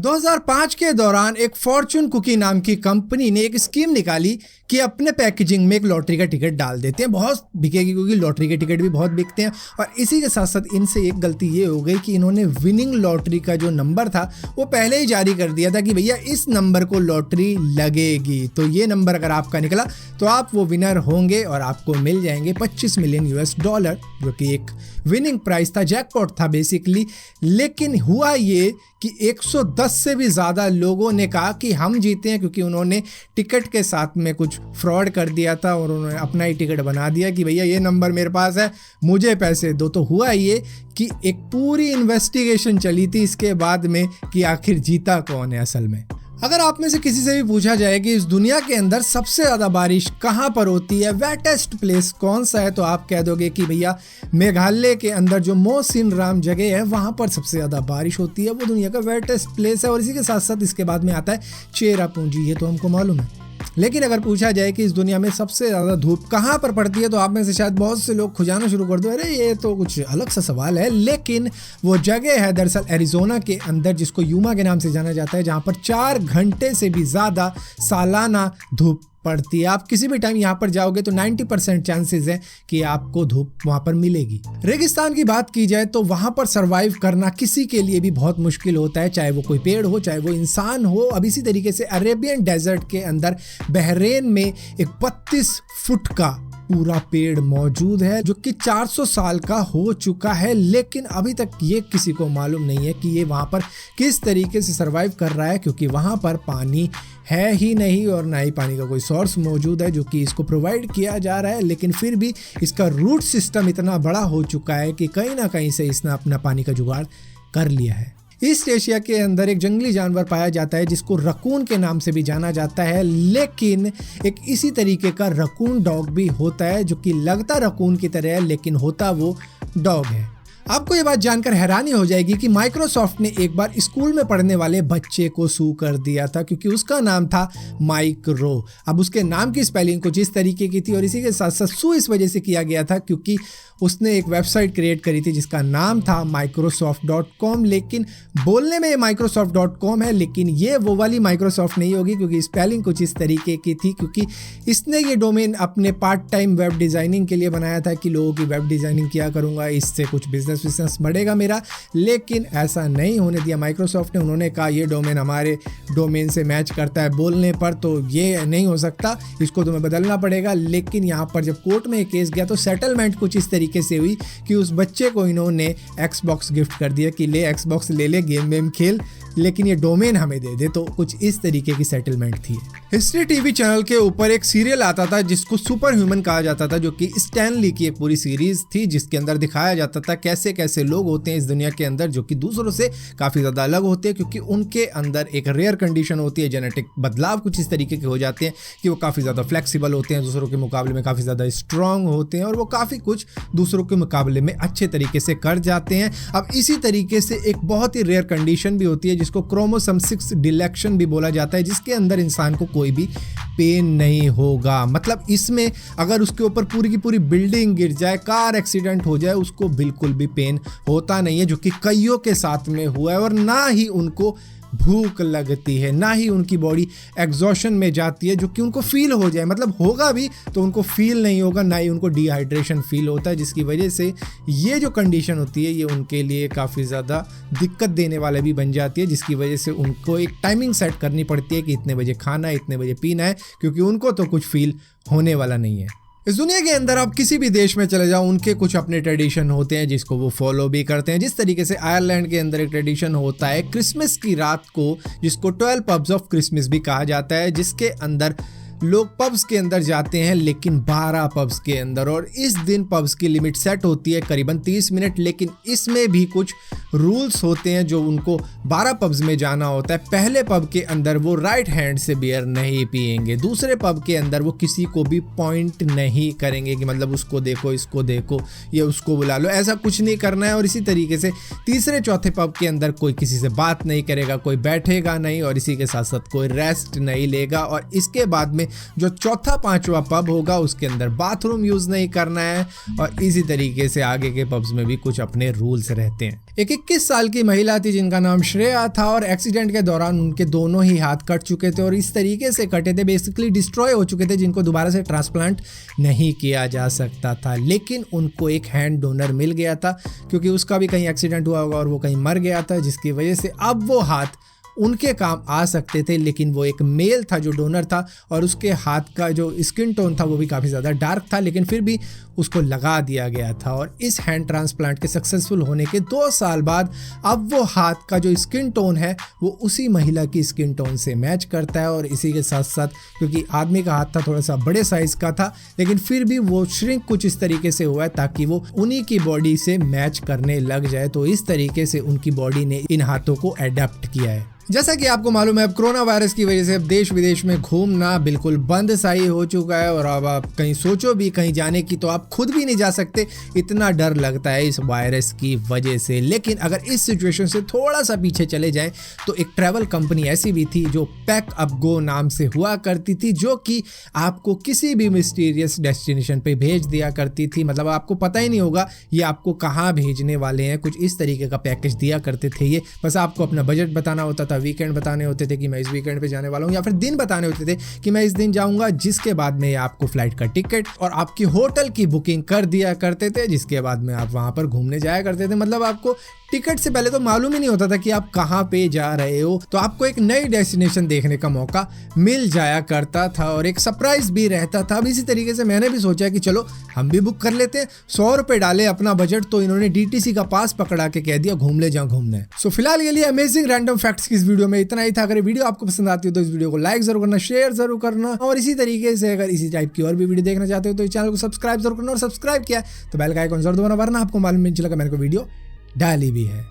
2005 के दौरान एक फॉर्चून कुकी नाम की कंपनी ने एक स्कीम निकाली कि अपने पैकेजिंग में एक लॉटरी का टिकट डाल देते हैं, बहुत बिकेगी क्योंकि लॉटरी के टिकट भी बहुत बिकते हैं। और इसी के साथ साथ इनसे एक गलती ये हो गई कि इन्होंने विनिंग लॉटरी का जो नंबर था वो पहले ही जारी कर दिया था कि भैया इस नंबर को लॉटरी लगेगी, तो ये नंबर अगर आपका निकला तो आप वो विनर होंगे और आपको मिल जाएंगे $25 मिलियन, जो कि एक विनिंग प्राइस था, जैकपॉट था बेसिकली। लेकिन हुआ ये कि 110 से भी ज़्यादा लोगों ने कहा कि हम जीते हैं, क्योंकि उन्होंने टिकट के साथ में कुछ फ्रॉड कर दिया था और उन्होंने अपना ही टिकट बना दिया कि भैया ये नंबर मेरे पास है, मुझे पैसे दो। तो हुआ ये कि एक पूरी इन्वेस्टिगेशन चली थी इसके बाद में कि आखिर जीता कौन है असल में। अगर आप में से किसी से भी पूछा जाए कि इस दुनिया के अंदर सबसे ज़्यादा बारिश कहाँ पर होती है, वेटेस्ट प्लेस कौन सा है, तो आप कह दोगे कि भैया मेघालय के अंदर जो मौसिनराम जगह है वहाँ पर सबसे ज़्यादा बारिश होती है, वो दुनिया का वेटेस्ट प्लेस है। और इसी के साथ साथ इसके बाद में आता है चेरापूंजी, ये तो हमको मालूम है। लेकिन अगर पूछा जाए कि इस दुनिया में सबसे ज़्यादा धूप कहाँ पर पड़ती है, तो आप में से शायद बहुत से लोग खुजाना शुरू कर दो, अरे ये तो कुछ अलग सा सवाल है। लेकिन वो जगह है दरअसल एरिज़ोना के अंदर, जिसको यूमा के नाम से जाना जाता है, जहाँ पर 4 घंटे से भी ज़्यादा सालाना धूप पड़ती है। आप किसी भी टाइम यहाँ पर जाओगे तो 90% चांसेस हैं कि आपको धूप वहाँ पर मिलेगी। रेगिस्तान की बात की जाए तो वहाँ पर सरवाइव करना किसी के लिए भी बहुत मुश्किल होता है, चाहे वो कोई पेड़ हो, चाहे वो इंसान हो। अब इसी तरीके से अरेबियन डेजर्ट के अंदर बहरेन में एक 32 फुट का पूरा पेड़ मौजूद है जो कि 400 साल का हो चुका है, लेकिन अभी तक ये किसी को मालूम नहीं है कि ये वहाँ पर किस तरीके से सरवाइव कर रहा है, क्योंकि वहाँ पर पानी है ही नहीं और ना ही पानी का कोई सोर्स मौजूद है जो कि इसको प्रोवाइड किया जा रहा है। लेकिन फिर भी इसका रूट सिस्टम इतना बड़ा हो चुका है कि कहीं ना कहीं से इसने अपना पानी का जुगाड़ कर लिया है। ईस्ट एशिया के अंदर एक जंगली जानवर पाया जाता है जिसको रकून के नाम से भी जाना जाता है, लेकिन एक इसी तरीके का रकून डॉग भी होता है जो कि लगता रकून की तरह है लेकिन होता वो डॉग है। आपको ये बात जानकर हैरानी हो जाएगी कि माइक्रोसॉफ्ट ने एक बार स्कूल में पढ़ने वाले बच्चे को सू कर दिया था, क्योंकि उसका नाम था माइक्रो। अब उसके नाम की स्पेलिंग कुछ इस तरीके की थी और इसी के साथ साथ सू इस वजह से किया गया था क्योंकि उसने एक वेबसाइट क्रिएट करी थी जिसका नाम था microsoft.com। लेकिन बोलने में microsoft.com है, लेकिन ये वो वाली माइक्रोसॉफ्ट नहीं होगी क्योंकि स्पेलिंग कुछ इस तरीके की थी, क्योंकि इसने ये डोमेन अपने पार्ट टाइम वेब डिज़ाइनिंग के लिए बनाया था कि लोगों की वेब डिज़ाइनिंग किया करूँगा, इससे कुछ बिजनेस बढ़ेगा मेरा। लेकिन ऐसा नहीं होने दिया माइक्रोसॉफ्ट ने। उन्होंने कहा ये डोमेन हमारे डोमेन से मैच करता है बोलने पर, तो ये नहीं हो सकता, इसको तुम्हें बदलना पड़ेगा। लेकिन यहाँ पर जब कोर्ट में केस गया तो सेटलमेंट कुछ इस तरीके से हुई कि उस बच्चे को इन्होंने Xbox गिफ्ट कर दिया कि ले Xbox ले ले, गेम वेम खेल, लेकिन ये डोमेन हमें दे दे। तो कुछ इस तरीके की सेटलमेंट थी। हिस्ट्री टीवी चैनल के ऊपर एक सीरियल आता था जिसको सुपर ह्यूमन कहा जाता था, जो कि स्टैन ली की एक पूरी सीरीज थी जिसके अंदर दिखाया जाता था कैसे कैसे लोग होते हैं इस दुनिया के अंदर जो कि दूसरों से काफ़ी ज़्यादा अलग होते हैं, क्योंकि उनके अंदर एक रेयर कंडीशन होती है, जेनेटिक बदलाव कुछ इस तरीके के हो जाते हैं कि वो काफ़ी ज़्यादा फ्लेक्सिबल होते हैं, दूसरों के मुकाबले में काफ़ी ज़्यादा स्ट्रांग होते हैं और वो काफ़ी कुछ दूसरों के मुकाबले में अच्छे तरीके से कर जाते हैं। अब इसी तरीके से एक बहुत ही रेयर कंडीशन भी होती है जिसको क्रोमोसोम 6 डिलेक्शन भी बोला जाता है, जिसके अंदर इंसान को कोई भी पेन नहीं होगा। मतलब इसमें अगर उसके ऊपर पूरी की पूरी बिल्डिंग गिर जाए, कार एक्सीडेंट हो जाए, उसको बिल्कुल भी पेन होता नहीं है, जो कि कईयों के साथ में हुआ है। और ना ही उनको भूख लगती है, ना ही उनकी बॉडी एग्जॉशन में जाती है जो कि उनको फील हो जाए, मतलब होगा भी तो उनको फील नहीं होगा, ना ही उनको डिहाइड्रेशन फील होता है, जिसकी वजह से ये जो कंडीशन होती है ये उनके लिए काफ़ी ज़्यादा दिक्कत देने वाले भी बन जाती है, जिसकी वजह से उनको एक टाइमिंग सेट करनी पड़ती है कि इतने बजे खाना है, इतने बजे पीना है, क्योंकि उनको तो कुछ फील होने वाला नहीं है। इस दुनिया के अंदर आप किसी भी देश में चले जाओ, उनके कुछ अपने ट्रेडिशन होते हैं जिसको वो फॉलो भी करते हैं। जिस तरीके से आयरलैंड के अंदर एक ट्रेडिशन होता है क्रिसमस की रात को, जिसको 12 पब्स ऑफ क्रिसमस भी कहा जाता है, जिसके अंदर लोग पब्स के अंदर जाते हैं, लेकिन 12 पब्स के अंदर। और इस दिन पब्स की लिमिट सेट होती है करीबन 30 मिनट, लेकिन इसमें भी कुछ रूल्स होते हैं जो उनको 12 पब्स में जाना होता है। पहले पब के अंदर वो राइट हैंड से बियर नहीं पिएंगे, दूसरे पब के अंदर वो किसी को भी पॉइंट नहीं करेंगे कि मतलब उसको देखो, इसको देखो, या उसको बुला लो, ऐसा कुछ नहीं करना है। और इसी तरीके से तीसरे चौथे पब के अंदर कोई किसी से बात नहीं करेगा, कोई बैठेगा नहीं और इसी के साथ साथ कोई रेस्ट नहीं लेगा। और इसके बाद में जो चौथा पांचवा पब होगा उसके अंदर बाथरूम यूज नहीं करना है, और इसी तरीके से आगे के पब्स में भी कुछ अपने रूल्स रहते हैं। एक 21 साल की महिला थी जिनका नाम श्रेया था, और एक्सीडेंट के दौरान उनके दोनों ही हाथ कट चुके थे और इस तरीके से कटे थे, बेसिकली डिस्ट्रॉय हो चुके थे, जिनको दोबारा से ट्रांसप्लांट नहीं किया जा सकता था। लेकिन उनको एक हैंड डोनर मिल गया था, क्योंकि उसका भी कहीं एक्सीडेंट हुआ होगा और वो कहीं मर गया था, जिसकी वजह से अब वो हाथ उनके काम आ सकते थे। लेकिन वो एक मेल था जो डोनर था, और उसके हाथ का जो स्किन टोन था वो भी काफ़ी ज़्यादा डार्क था, लेकिन फिर भी उसको लगा दिया गया था। और इस हैंड ट्रांसप्लांट के सक्सेसफुल होने के 2 साल बाद अब वो हाथ का जो स्किन टोन है वो उसी महिला की स्किन टोन से मैच करता है। और इसी के साथ साथ, क्योंकि आदमी का हाथ था थोड़ा सा बड़े साइज का था, लेकिन फिर भी वो श्रिंक कुछ इस तरीके से हुआ है ताकि वो उन्हीं की बॉडी से मैच करने लग जाए। तो इस तरीके से उनकी बॉडी ने इन हाथों को एडेप्ट किया है। जैसा कि आपको मालूम है, अब कोरोना वायरस की वजह से अब देश विदेश में घूमना बिल्कुल बंद सा ही हो चुका है, और अब आप कहीं सोचो भी कहीं जाने की तो आप खुद भी नहीं जा सकते, इतना डर लगता है इस वायरस की वजह से। लेकिन अगर इस सिचुएशन से थोड़ा सा पीछे चले जाएं तो एक ट्रैवल कंपनी ऐसी भी थी जो पैक अप गो नाम से हुआ करती थी, जो कि आपको किसी भी मिस्टीरियस डेस्टिनेशन पे भेज दिया करती थी। मतलब आपको पता ही नहीं होगा ये आपको कहाँ भेजने वाले हैं, कुछ इस तरीके का पैकेज दिया करते थे ये। बस आपको अपना बजट बताना होता था, वीकेंड बताने होते थे कि मैं इस वीकेंड पे जाने वाला हूं, या फिर दिन बताने होते थे कि मैं इस दिन जाऊंगा, जिसके बाद में आपको फ्लाइट का टिकट और आपकी होटल की बुकिंग कर दिया करते थे, जिसके बाद में आप वहां पर घूमने जाया करते थे। मतलब आपको टिकट से पहले तो मालूम ही नहीं होता था कि आप कहाँ पे जा रहे हो, तो आपको एक नई डेस्टिनेशन देखने का मौका मिल जाया करता था और एक सरप्राइज भी रहता था। अब इसी तरीके से मैंने भी सोचा कि चलो हम भी बुक कर लेते हैं। 100 रुपए डाले अपना बजट, तो इन्होंने DTC का पास पकड़ा के कह दिया घूम ले जाओ घूमने। सो फिलहाल के लिए अमेजिंग रैंडम फैक्ट्स की इस वीडियो में इतना ही था। अगर वीडियो आपको पसंद आती हो तो इस वीडियो को लाइक जरूर करना, शेयर जरूर करना, और इसी तरीके से अगर इसी टाइप की और भी वीडियो देखना चाहते हो तो इस चैनल को सब्सक्राइब जरूर करना, और सब्सक्राइब किया तो बेल का आइकन जरूर दबाना, वरना आपको मालूम नहीं चलेगा मैंने कोई वीडियो डाली भी है।